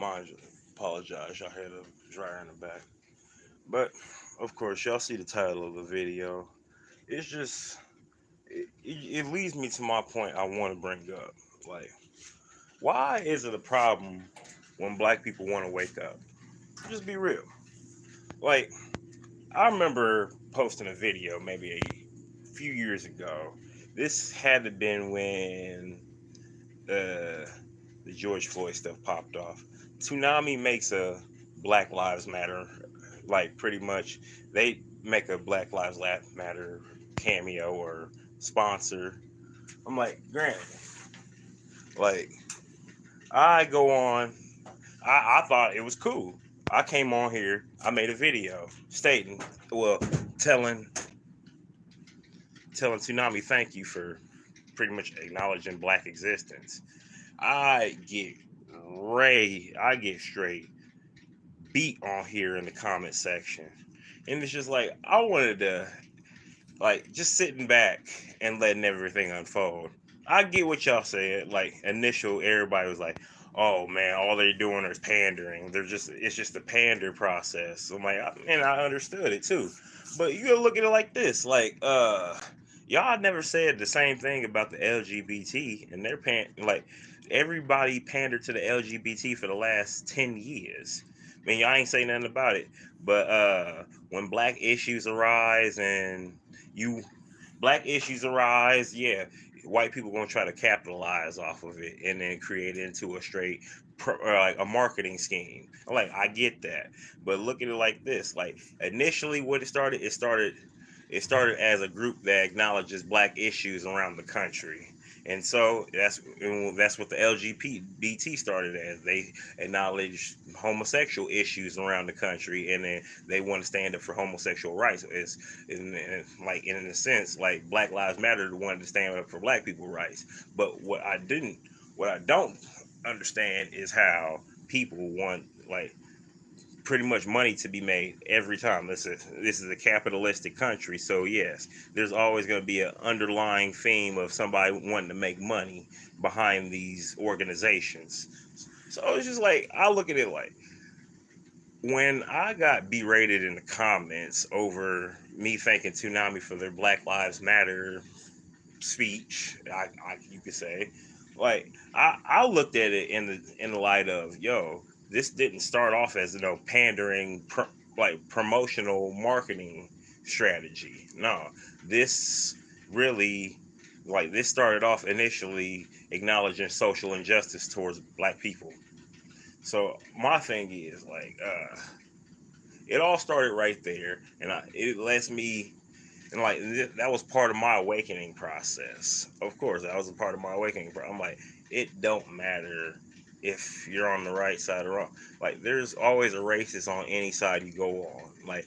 mind, apologize. Y'all hear the dryer in the back. But of course, y'all see the title of the video. It's just it leads me to my point I want to bring up. Like, why is it a problem when black people want to wake up? Just be real. Like, I remember posting a video maybe a few years ago. This had to been when uh, the George Floyd stuff popped off. Toonami makes a Black Lives Matter, like pretty much they make a Black Lives Matter cameo or sponsor. I'm like, granted, like I go on, I thought it was cool. I came on here, I made a video stating, well, telling telling Toonami thank you for pretty much acknowledging black existence. I get straight beat on here in the comment section. And it's just like I wanted to like just sitting back and letting everything unfold. I get what y'all said. Like initial everybody was like, oh man, all they're doing is pandering. It's just a pander process. I'm like, and I understood it too. But you gotta look at it like this, like y'all never said the same thing about the LGBT and their like everybody pandered to the LGBT for the last 10 years. I mean, y'all ain't say nothing about it. But when you black issues arise, yeah, white people gonna try to capitalize off of it and then create it into a straight like a marketing scheme. Like I get that, but look at it like this: like initially, what it started as a group that acknowledges black issues around the country. And so that's what the LGBT started as. They acknowledge homosexual issues around the country, and then they want to stand up for homosexual rights. Like in a sense, like Black Lives Matter wanted to stand up for black people rights. But what I don't understand is how people want like pretty much money to be made every time. This is a capitalistic country, so yes, there's always going to be an underlying theme of somebody wanting to make money behind these organizations. So it's just like I look at it like when I got berated in the comments over me thanking Toonami for their Black Lives Matter speech, you could say, like I looked at it in the light of this didn't start off as pandering like promotional marketing strategy. No, this really this started off initially acknowledging social injustice towards black people. So my thing is it all started right there, and it lets me and that was part of my awakening process. Of course, that was a part of my awakening. I'm like, it don't matter if you're on the right side or wrong. Like, there's always a racist on any side you go on. Like,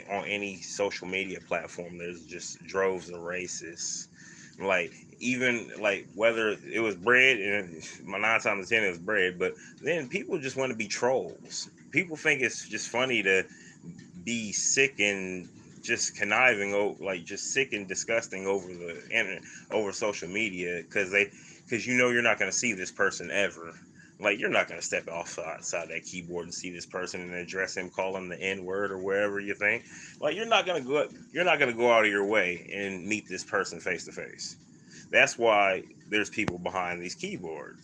on any social media platform, there's just droves of racists. Like, even like whether it was bread, and my 9 times 10 it was bread, but then people just want to be trolls. People think it's just funny to be sick and just conniving over just sick and disgusting over the internet, over social media, because you're not going to see this person ever. Like, you're not going to step off outside that keyboard and see this person and address him, call him the N word or wherever you think. Like, you're not going to go out of your way and meet this person face to face. That's why there's people behind these keyboard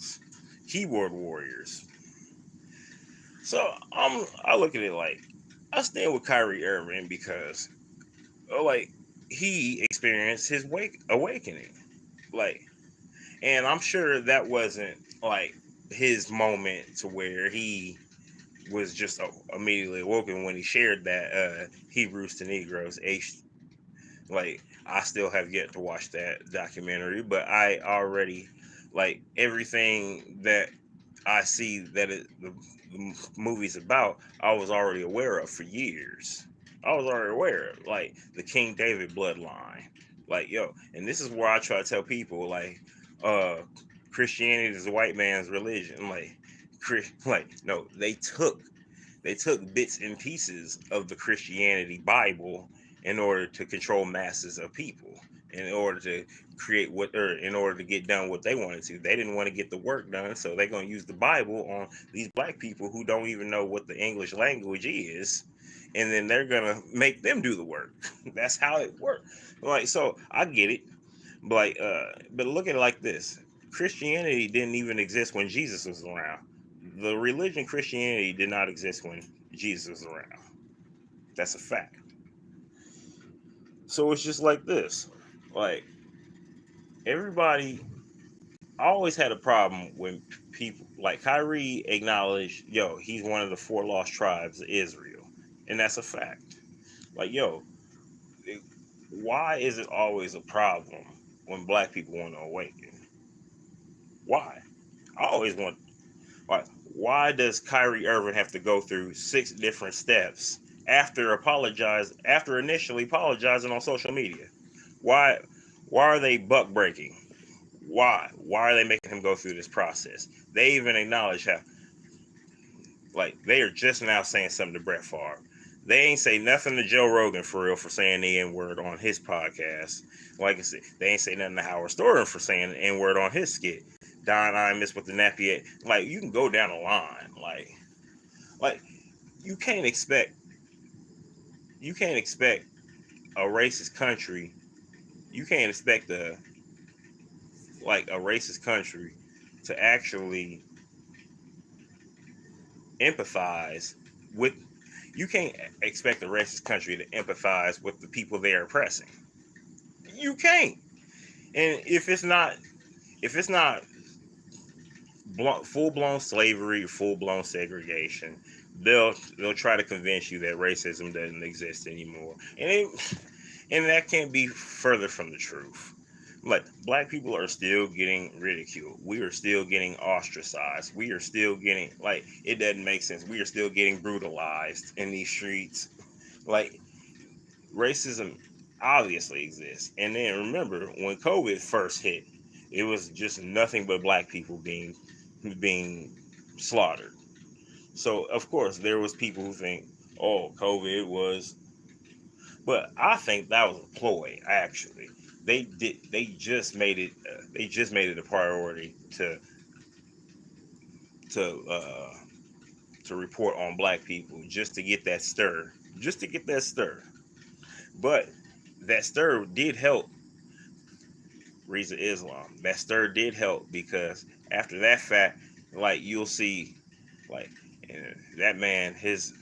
warriors. So I look at it like I stand with Kyrie Irving because like he experienced his awakening, like, and I'm sure that wasn't like his moment to where he was just immediately awoken when he shared that Hebrews to Negroes. Like, I still have yet to watch that documentary, but I already like everything that I see that the movie's about. I was already aware of for years. I was already aware of like the King David bloodline. Like, and this is where I try to tell people uh, Christianity is a white man's religion. No, they took bits and pieces of the Christianity Bible in order to control masses of people. in order to in order to get done what they wanted to. They didn't want to get the work done, so they're gonna use the Bible on these black people who don't even know what the English language is, and then they're gonna make them do the work. That's how it works. Like, so I get it, but but look at it like this: Christianity didn't even exist when Jesus was around. The religion Christianity did not exist when Jesus was around. That's a fact. So it's just like this. Like, everybody, I always had a problem when people like Kyrie acknowledged, yo, he's one of the four lost tribes of Israel. And that's a fact. Like, yo, why is it always a problem when black people want to awaken? Why? I always want, like, why does Kyrie Irving have to go through 6 different steps after initially apologizing on social media? Why why are they buck breaking? Why are they making him go through this process? They even acknowledge how, like, they are just now saying something to Brett Favre. They ain't say nothing to Joe Rogan for real for saying the N word on his podcast. Like I said, they ain't say nothing to Howard Stern for saying the N word on his skit. Don Imus with the nappy. Like, you can go down the line. Like you can't expect you can't expect a racist country. You can't expect a racist country to actually empathize with. You can't expect a racist country to empathize with the people they're oppressing. You can't. And if it's not full blown slavery, full blown segregation, they'll try to convince you that racism doesn't exist anymore, and that can't be further from the truth. Like, black people are still getting ridiculed. We are still getting ostracized. We are still getting, like, it doesn't make sense. We are still getting brutalized in these streets. Like, racism obviously exists. And then remember, when COVID first hit, it was just nothing but black people being slaughtered. So of course there was people who think, oh, COVID was, but I think that was a ploy. Actually, they just made it. They just made it a priority to uh, to report on black people, just to get that stir, just to get that stir. But that stir did help Reza Islam. That stir did help because after that fact, like, you'll see, like, and that man, his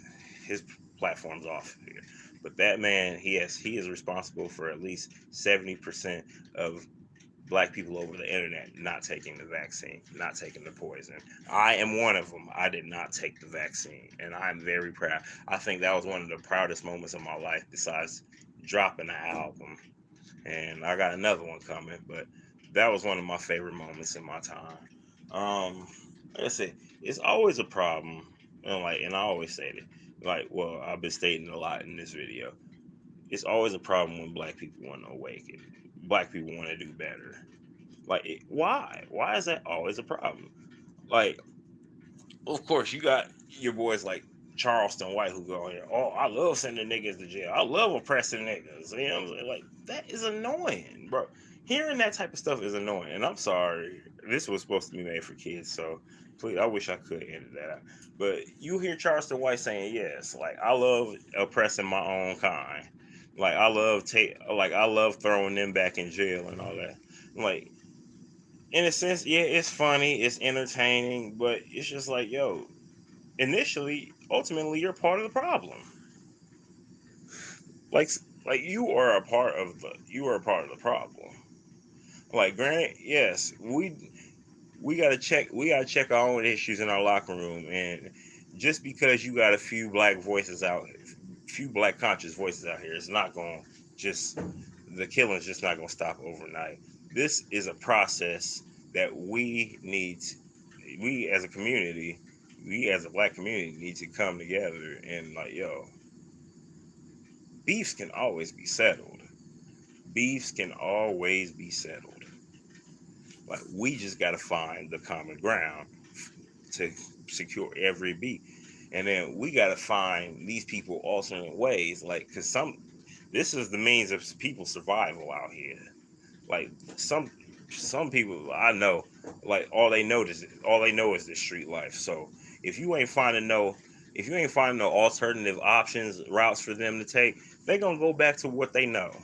platform's off here, but that man, he is responsible for at least 70% of black people over the internet not taking the vaccine, not taking the poison. I am one of them. I did not take the vaccine, and I'm very proud. I think that was one of the proudest moments of my life, besides dropping the album. And I got another one coming, but that was one of my favorite moments in my time. Like I said, it's always a problem, and I always say it. Like, well, I've been stating a lot in this video. It's always a problem when black people want to awaken. Black people want to do better. Like, why? Why is that always a problem? Like, of course, you got your boys like Charleston White who go here. Oh, I love sending niggas to jail. I love oppressing niggas. You know what I'm saying? Like, that is annoying, bro. Hearing that type of stuff is annoying. And I'm sorry, this was supposed to be made for kids, so please, I wish I could edit that out. But you hear Charleston White saying, yes, like, I love oppressing my own kind. Like, I love throwing them back in jail and all that. Like, in a sense, yeah, it's funny, it's entertaining, but it's just like, yo, ultimately, you're part of the problem. Like, you are a part of the problem. Like, granted, yes, we gotta check our own issues in our locker room, and just because you got a few few black conscious voices out here, it's not going to just the killing's just not going to stop overnight. This is a process that we as a community, we as a black community need to come together and, like, yo, beefs can always be settled. Beefs can always be settled. Like, we just got to find the common ground to secure every beat. And then we got to find these people alternate ways. Like, because this is the means of people's survival out here. Like some people I know, like all they know is the street life. So if you ain't finding no if you ain't finding no alternative options, routes for them to take, they gonna go back to what they know.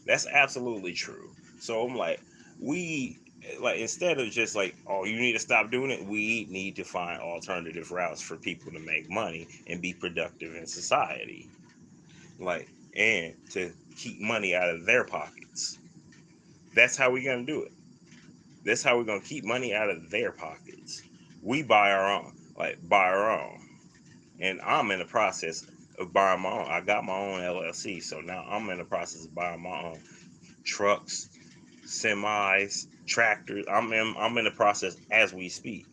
That's absolutely true. So I'm like, we like instead of just like, oh, you need to stop doing it, we need to find alternative routes for people to make money and be productive in society. Like, and to keep money out of their pockets. That's how we're gonna do it. That's how we're gonna keep money out of their pockets. We buy our own, like buy our own. And I'm in the process of buying my own. I got my own LLC, so now I'm in the process of buying my own trucks, semis, tractors. I'm in the process as we speak.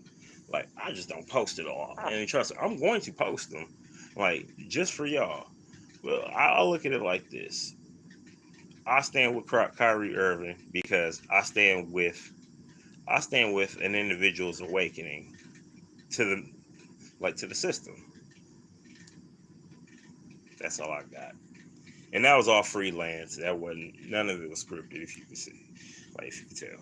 Like I just don't post it all, and trust me, I'm going to post them, like just for y'all. Well, I'll look at it like this: I stand with Kyrie Irving because I stand with an individual's awakening to the system. That's all I got. And that was all freelance. That wasn't none of it was scripted, if you could see, like if you could tell.